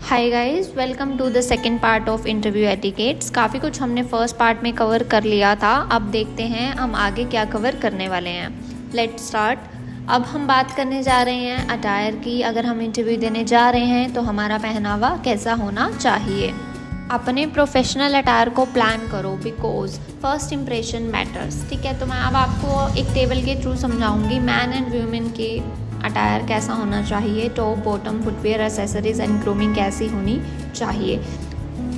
Hi guys, welcome to the second part of interview etiquettes. काफ़ी कुछ हमने first part में कवर कर लिया था। अब देखते हैं हम आगे क्या कवर करने वाले हैं। Let's start. अब हम बात करने जा रहे हैं अटायर की। अगर हम इंटरव्यू देने जा रहे हैं तो हमारा पहनावा कैसा होना चाहिए। अपने प्रोफेशनल अटायर को प्लान करो बिकॉज फर्स्ट इम्प्रेशन मैटर्स। ठीक है, तो मैं अब आपको एक टेबल के थ्रू समझाऊंगी मैन एंड वुमेन के अटायर कैसा होना चाहिए, top bottom footwear accessories and grooming कैसी होनी चाहिए।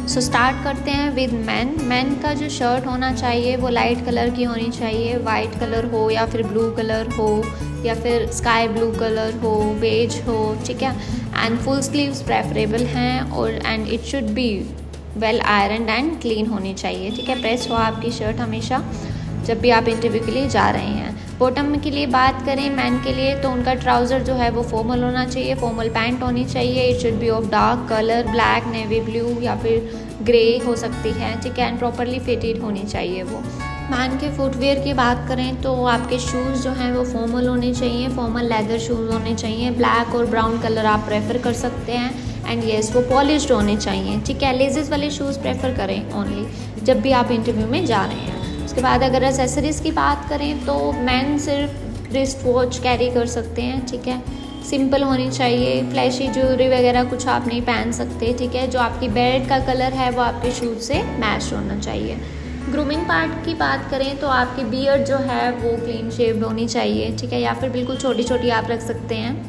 सो स्टार्ट करते हैं विद मैन। मैन का जो शर्ट होना चाहिए वो लाइट कलर की होनी चाहिए, वाइट कलर हो या फिर ब्लू कलर हो या फिर स्काई ब्लू कलर हो, बेज हो। ठीक है, एंड फुल स्लीव्स प्रेफरेबल हैं और and it should be well iron and clean होनी चाहिए। ठीक है, प्रेस हो आपकी शर्ट हमेशा जब भी आप इंटरव्यू के लिए जा रहे हैं। बॉटम के लिए बात करें मैन के लिए तो उनका ट्राउज़र जो है वो फॉर्मल होना चाहिए, फॉर्मल पैंट होनी चाहिए। It should B of dark colour, black, navy blue या फिर ग्रे हो सकती है। ठीक है, एंड प्रॉपरली फिटेड होनी चाहिए वो। मैन के फुटवेयर की बात करें तो आपके शूज़ जो हैं वो फॉर्मल होने चाहिए, फॉर्मल लेदर शूज़ होने चाहिए। ब्लैक और ब्राउन कलर आप प्रेफर कर सकते हैं एंड येस वो पॉलिश्ड होने चाहिए। ठीक है, लेजेस वाले शूज़ प्रेफर करें ओनली जब भी आप इंटरव्यू में जा रहे हैं। उसके बाद अगर एसेसरीज़ की बात करें तो मैन सिर्फ रिस्ट वॉच कैरी कर सकते हैं। ठीक है, सिंपल होनी चाहिए, फ्लैशी ज्वेलरी वगैरह कुछ आप नहीं पहन सकते। ठीक है, जो आपकी बेल्ट का कलर है वो आपके शूज़ से मैच होना चाहिए। ग्रूमिंग पार्ट की बात करें तो आपकी बियर्ड जो है वो क्लीन शेव्ड होनी चाहिए। ठीक है, या फिर बिल्कुल छोटी छोटी आप रख सकते हैं।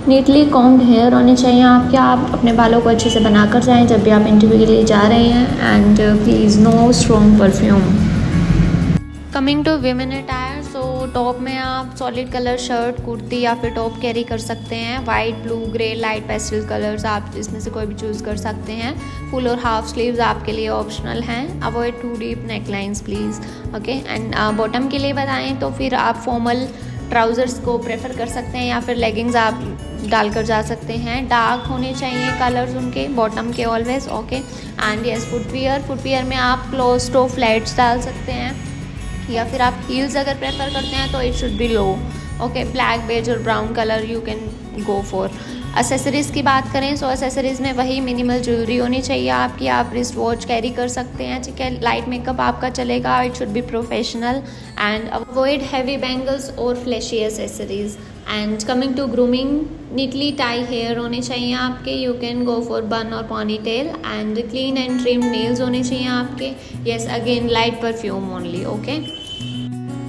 नीटली कॉम्ड हेयर होने चाहिए आपके। आप अपने बालों को अच्छे से बनाकर जाएं जब भी आप इंटरव्यू के लिए जा रहे हैं and please no strong perfume. Coming to women attire, so top में आप सॉलिड कलर शर्ट, कुर्ती या फिर टॉप कैरी कर सकते हैं। White, blue, grey, light pastel colours आप इसमें से कोई भी चूज़ कर सकते हैं। फुल और हाफ स्लीव्स आपके लिए ऑप्शनल हैं। Avoid too deep neck lines please. Okay, and bottom के लिए बताएं तो फिर आप फॉर्मल ट्राउज़र्स को प्रेफर कर सकते हैं या फिर लेगिंग्स आप डालकर जा सकते हैं। डार्क होने चाहिए कलर्स उनके बॉटम के always. Okay, and yes footwear में आप क्लोज टो फ्लैट्स डाल सकते हैं या फिर आप हील्स अगर प्रेफर करते हैं तो it should be low. Okay, black, beige और brown colour you can go for. Accessories की बात करें तो एसेसरीज़ में वही मिनिमल ज्वेलरी होनी चाहिए आपकी। आप रिस्ट वॉच कैरी कर सकते हैं। ठीक है, लाइट मेकअप आपका चलेगा। It should be professional and avoid heavy bangles और flashy accessories. And coming to grooming, neatly tie hair होने चाहिए आपके। You can go for bun और ponytail and clean and trimmed nails होने चाहिए आपके। Yes, again light perfume only. Okay,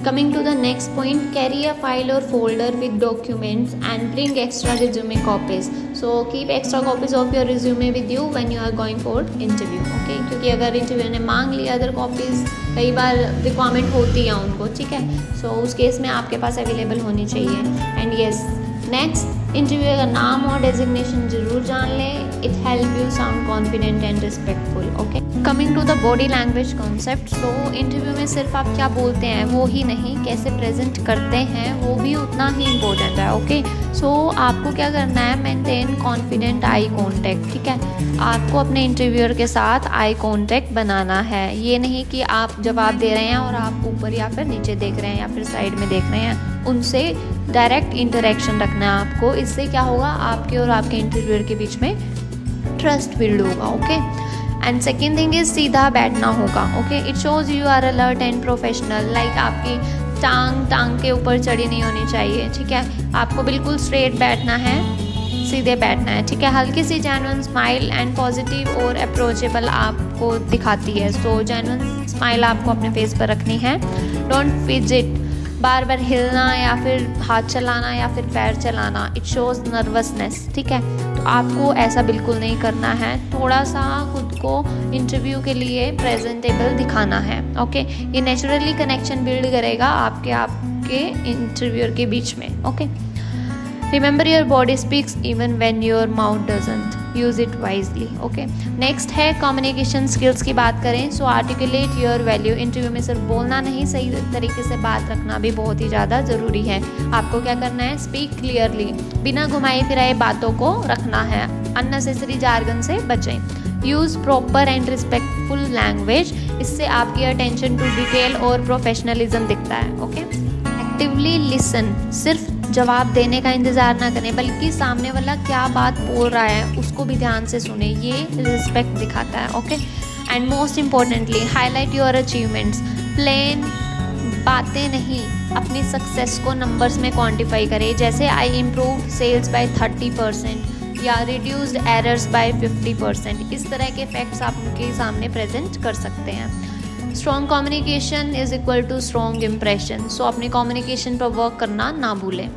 coming to the next point, carry a file or folder with documents and bring extra resume copies. So keep extra copies of your resume with you when you are going for interview. Okay, क्योंकि अगर interview ने मांग लिया other copies, कई बार requirement होती है उनको। ठीक है, सो उस केस में आपके पास अवेलेबल होनी चाहिए। एंड येस, नेक्स्ट इंटरव्यू का नाम और डेजिग्नेशन जरूर जान लें। It help you sound confident and respectful. Okay, coming to the body language concept, so interview में सिर्फ आप क्या बोलते हैं वो ही नहीं, कैसे प्रेजेंट करते हैं वो भी उतना ही इम्पोर्टेंट है। ओके, सो आपको क्या करना है, मेंटेन कॉन्फिडेंट आई कॉन्टैक्ट। ठीक है, आपको अपने इंटरव्यूअर के साथ आई कॉन्टैक्ट बनाना है। ये नहीं कि आप जवाब दे रहे हैं और आप ऊपर या फिर नीचे देख रहे हैं या फिर साइड में देख रहे हैं। उनसे डायरेक्ट इंटरेक्शन रखना है आपको। इससे क्या होगा, आपके और आपके इंटरव्यूअर के बीच में ट्रस्ट बिल्ड होगा। Okay, and second thing is सीधा बैठना होगा। Okay, it shows you are alert and professional. Like आपकी टांग के ऊपर चढ़ी नहीं होनी चाहिए। ठीक है, आपको बिल्कुल स्ट्रेट बैठना है, सीधे बैठना है। ठीक है, हल्की सी जेन्युइन स्माइल एंड पॉजिटिव और अप्रोचेबल आपको दिखाती है। सो जेन्युइन स्माइल आपको अपने फेस पर रखनी है। डोंट फिजिट, बार बार हिलना या फिर हाथ चलाना या फिर पैर चलाना, इट शोज नर्वसनेस। ठीक है, तो आपको ऐसा बिल्कुल नहीं करना है। थोड़ा सा खुद को इंटरव्यू के लिए प्रेजेंटेबल दिखाना है। ओके, ये नेचुरली कनेक्शन बिल्ड करेगा आपके इंटरव्यूअर के बीच में। Okay, remember your body speaks even when your mouth doesn't, use it wisely. Okay, next है कम्युनिकेशन स्किल्स की बात करें। सो आर्टिकुलेट योर वैल्यू। इंटरव्यू में सिर्फ बोलना नहीं, सही तरीके से बात रखना भी बहुत ही ज़्यादा ज़रूरी है। आपको क्या करना है, स्पीक क्लियरली, बिना घुमाए फिराए बातों को रखना है। अननेसेसरी जार्गन से बचें। Use proper and respectful language, इससे आपकी अटेंशन टू डिटेल और प्रोफेशनलिज्म दिखता है। ओके, एक्टिवली लिसन, सिर्फ जवाब देने का इंतज़ार ना करें, बल्कि सामने वाला क्या बात बोल रहा है उसको भी ध्यान से सुने, ये रिस्पेक्ट दिखाता है। Okay, and most importantly highlight your achievements. Plain बातें नहीं, अपनी सक्सेस को नंबर्स में क्वांटिफाई करें, जैसे आई इम्प्रूव सेल्स बाय 30% या रिड्यूस्ड एरर्स बाय 50%। इस तरह के फैक्ट्स आप उनके सामने प्रेजेंट कर सकते हैं। Strong communication is equal to strong impression. So अपने कम्युनिकेशन पर वर्क करना ना भूलें।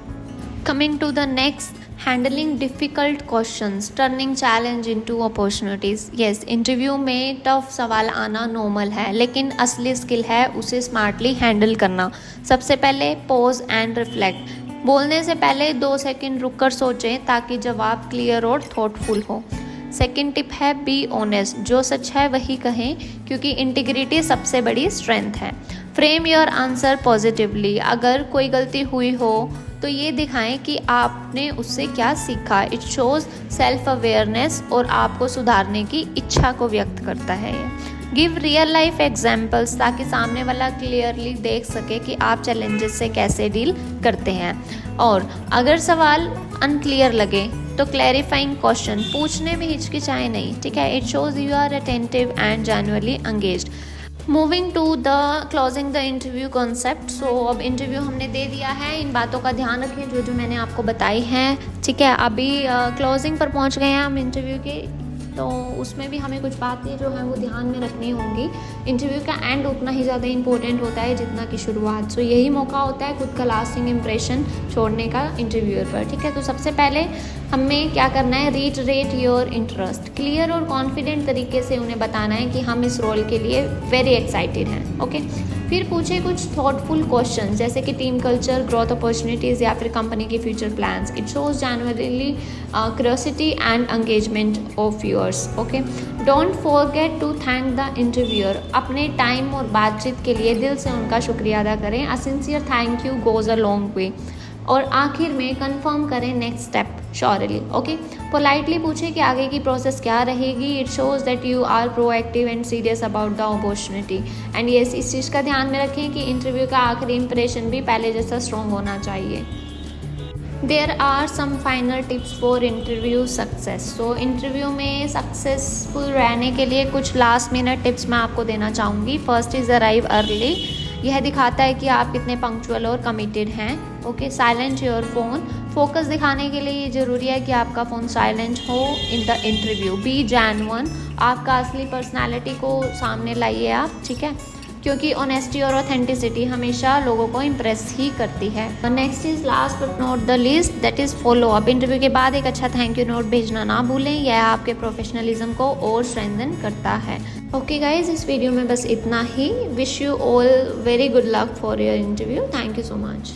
Coming to the next, handling difficult questions, turning challenge into opportunities. Yes, interview में टफ सवाल आना नॉर्मल है, लेकिन असली स्किल है उसे स्मार्टली हैंडल करना। सबसे पहले पॉज एंड रिफ्लेक्ट। बोलने से पहले 2 सेकंड रुक कर सोचें ताकि जवाब क्लियर और थॉटफुल हो। सेकेंड टिप है बी ऑनेस्ट, जो सच है वही कहें, क्योंकि इंटीग्रिटी सबसे बड़ी स्ट्रेंथ है। Frame your answer positively. अगर कोई गलती हुई हो तो ये दिखाएं कि आपने उससे क्या सीखा। इट शोज़ सेल्फ अवेयरनेस और आपको सुधारने की इच्छा को व्यक्त करता है। गिव रियल लाइफ एग्जाम्पल्स, ताकि सामने वाला क्लियरली देख सके कि आप चैलेंजेस से कैसे डील करते हैं। और अगर सवाल अनक्लियर लगे तो क्लैरिफाइंग क्वेश्चन पूछने में हिचकिचाएं नहीं, ठीक है। It shows you are attentive and genuinely engaged. Moving to the closing the interview concept. So अब इंटरव्यू हमने दे दिया है, इन बातों का ध्यान रखें जो जो मैंने आपको बताई हैं, ठीक है। अभी क्लोजिंग पर पहुंच गए हैं हम इंटरव्यू के, तो उसमें भी हमें कुछ बातें जो हैं वो ध्यान में रखनी होंगी। इंटरव्यू का एंड उतना ही ज़्यादा इंपॉर्टेंट होता है जितना कि शुरुआत। सो यही मौका होता है खुद का लास्टिंग इम्प्रेशन छोड़ने का इंटरव्यूअर पर, ठीक है। तो सबसे पहले हमें क्या करना है, रीटरेट योर इंटरेस्ट। क्लियर और कॉन्फिडेंट तरीके से उन्हें बताना है कि हम इस रोल के लिए वेरी एक्साइटेड हैं। ओके, फिर पूछे कुछ थॉटफुल क्वेश्चन, जैसे कि टीम कल्चर, ग्रोथ अपॉर्चुनिटीज़ या फिर कंपनी के future plans. It shows genuinely curiosity and engagement of yours. Okay, don't forget to thank the interviewer. अपने टाइम और बातचीत के लिए दिल से उनका शुक्रिया अदा करें। A sincere thank you goes a long way. और आखिर में कंफर्म करें next step surely. Okay, politely पूछें कि आगे की प्रोसेस क्या रहेगी। It shows that you are proactive and serious about the opportunity. And yes, इस चीज़ का ध्यान में रखें कि इंटरव्यू का आखिरी इंप्रेशन भी पहले जैसा स्ट्रॉन्ग होना चाहिए। There are some final tips for interview success. So interview में सक्सेसफुल रहने के लिए कुछ लास्ट मिनट टिप्स मैं आपको देना चाहूँगी। First is arrive early. यह दिखाता है कि आप कितने पंक्चुअल और कमिटेड हैं। Okay, silent your phone. Focus दिखाने के लिए ये ज़रूरी है कि आपका फ़ोन साइलेंट हो in the interview. B genuine. आपका असली पर्सनालिटी को सामने लाइए आप, ठीक है, क्योंकि ऑनेस्टी और ऑथेंटिसिटी हमेशा लोगों को इम्प्रेस ही करती है। Next is last but not the least, that is follow up. Interview के बाद एक अच्छा थैंक यू नोट भेजना ना भूलें, यह आपके प्रोफेशनलिज्म को और स्ट्रेंथन करता है। ओके गाइज, इस वीडियो में बस इतना ही। Wish you all very good luck for your interview. Thank you so much.